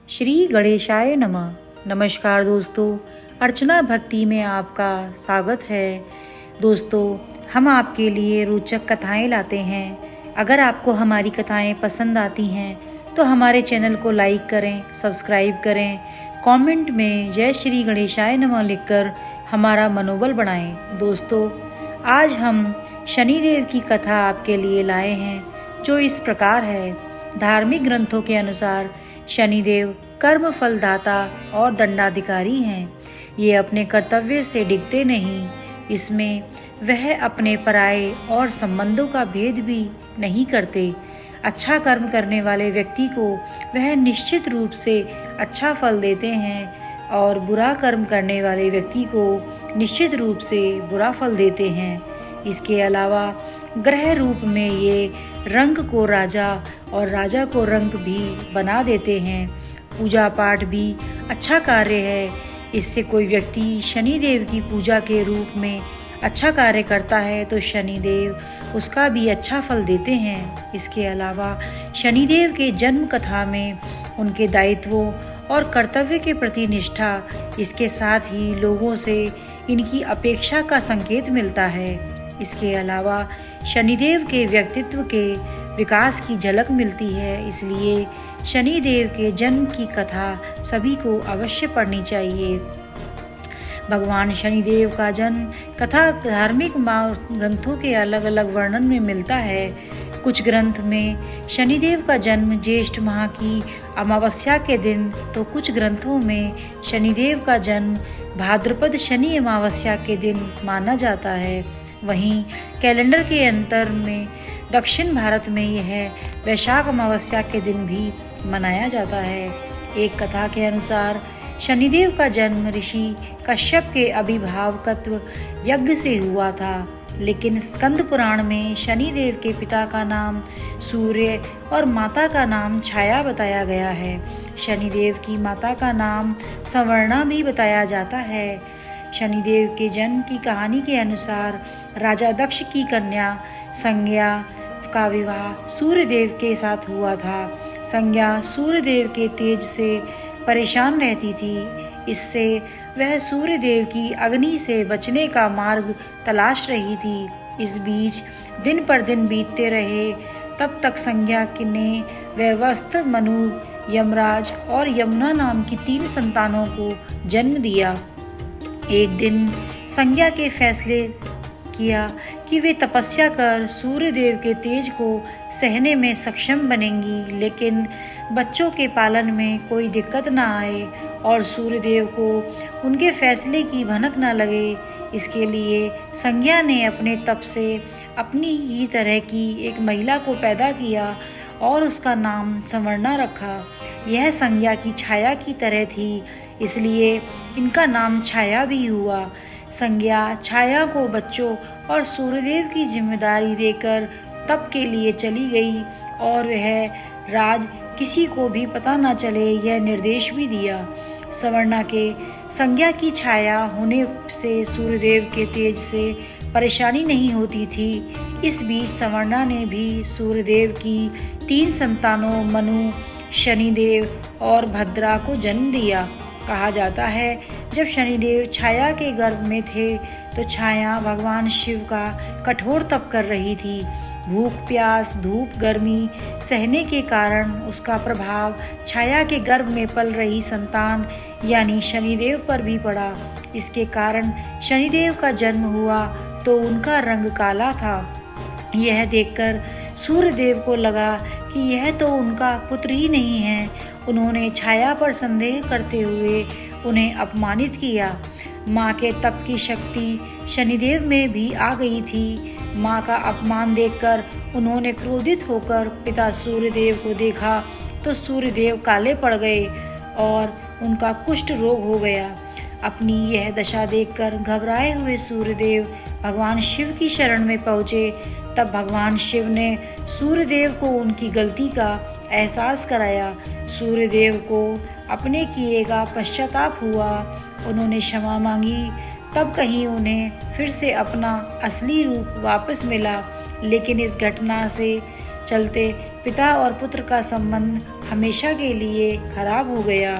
श्री गणेशाय नमः। नमस्कार दोस्तों, अर्चना भक्ति में आपका स्वागत है। दोस्तों, हम आपके लिए रोचक कथाएं लाते हैं। अगर आपको हमारी कथाएं पसंद आती हैं तो हमारे चैनल को लाइक करें, सब्सक्राइब करें, कमेंट में जय श्री गणेशाय नमः लिखकर हमारा मनोबल बढ़ाएं। दोस्तों, आज हम शनिदेव की कथा आपके लिए लाए हैं, जो इस प्रकार है। धार्मिक ग्रंथों के अनुसार शनिदेव कर्म फलदाता और दंडाधिकारी हैं। ये अपने कर्तव्य से डिगते नहीं, इसमें वह अपने पराये और संबंधों का भेद भी नहीं करते। अच्छा कर्म करने वाले व्यक्ति को वह निश्चित रूप से अच्छा फल देते हैं और बुरा कर्म करने वाले व्यक्ति को निश्चित रूप से बुरा फल देते हैं। इसके अलावा ग्रह रूप में ये रंग को राजा और राजा को रंग भी बना देते हैं। पूजा पाठ भी अच्छा कार्य है। इससे कोई व्यक्ति शनिदेव की पूजा के रूप में अच्छा कार्य करता है तो शनिदेव उसका भी अच्छा फल देते हैं। इसके अलावा शनिदेव के जन्म कथा में उनके दायित्वों और कर्तव्य के प्रति निष्ठा, इसके साथ ही लोगों से इनकी अपेक्षा का संकेत मिलता है। इसके अलावा शनिदेव के व्यक्तित्व के विकास की झलक मिलती है। इसलिए शनिदेव के जन्म की कथा सभी को अवश्य पढ़नी चाहिए। भगवान शनिदेव का जन्म कथा धार्मिक ग्रंथों के अलग अलग वर्णन में मिलता है। कुछ ग्रंथ में शनिदेव का जन्म ज्येष्ठ माह की अमावस्या के दिन, तो कुछ ग्रंथों में शनिदेव का जन्म भाद्रपद शनि अमावस्या के दिन माना जाता है। वहीं कैलेंडर के अंतर में दक्षिण भारत में यह वैशाख अमावस्या के दिन भी मनाया जाता है। एक कथा के अनुसार शनिदेव का जन्म ऋषि कश्यप के अभिभावकत्व यज्ञ से हुआ था, लेकिन स्कंद पुराण में शनिदेव के पिता का नाम सूर्य और माता का नाम छाया बताया गया है। शनिदेव की माता का नाम संवर्णा भी बताया जाता है। शनिदेव के जन्म की कहानी के अनुसार राजा दक्ष की कन्या संज्ञा का विवाह सूर्यदेव के साथ हुआ था। संज्ञा सूर्यदेव के तेज से परेशान रहती थी। इससे वह सूर्यदेव की अग्नि से बचने का मार्ग तलाश रही थी। इस बीच दिन पर दिन बीतते रहे। तब तक संज्ञा ने वैवस्त्र, मनु, यमराज और यमुना नाम की 3 संतानों को जन्म दिया। एक दिन संज्ञा के फैसले किया कि वे तपस्या कर सूर्यदेव के तेज को सहने में सक्षम बनेंगी, लेकिन बच्चों के पालन में कोई दिक्कत ना आए और सूर्यदेव को उनके फैसले की भनक ना लगे। इसके लिए संज्ञा ने अपने तप से अपनी ही तरह की एक महिला को पैदा किया और उसका नाम संवर्णा रखा। यह संज्ञा की छाया की तरह थी, इसलिए इनका नाम छाया भी हुआ। संज्ञा छाया को बच्चों और सूर्यदेव की जिम्मेदारी देकर तप के लिए चली गई और वह राज किसी को भी पता न चले, यह निर्देश भी दिया। संवर्णा के संज्ञा की छाया होने से सूर्यदेव के तेज से परेशानी नहीं होती थी। इस बीच संवर्णा ने भी सूर्यदेव की 3 संतानों मनु, शनिदेव और भद्रा को जन्म दिया। कहा जाता है, जब शनिदेव छाया के गर्भ में थे तो छाया भगवान शिव का कठोर तप कर रही थी। भूख, प्यास, धूप, गर्मी सहने के कारण उसका प्रभाव छाया के गर्भ में पल रही संतान यानी शनिदेव पर भी पड़ा। इसके कारण शनिदेव का जन्म हुआ तो उनका रंग काला था। यह देखकर सूर्यदेव को लगा कि यह तो उनका पुत्र ही नहीं है। उन्होंने छाया पर संदेह करते हुए उन्हें अपमानित किया। माँ के तप की शक्ति शनिदेव में भी आ गई थी। माँ का अपमान देखकर उन्होंने क्रोधित होकर पिता सूर्यदेव को देखा तो सूर्यदेव काले पड़ गए और उनका कुष्ठ रोग हो गया। अपनी यह दशा देखकर घबराए हुए सूर्यदेव भगवान शिव की शरण में पहुँचे। तब भगवान शिव ने सूर्यदेव को उनकी गलती का एहसास कराया। सूर्यदेव को अपने किए का पश्चाताप हुआ। उन्होंने क्षमा मांगी। तब कहीं उन्हें फिर से अपना असली रूप वापस मिला, लेकिन इस घटना से चलते पिता और पुत्र का संबंध हमेशा के लिए खराब हो गया।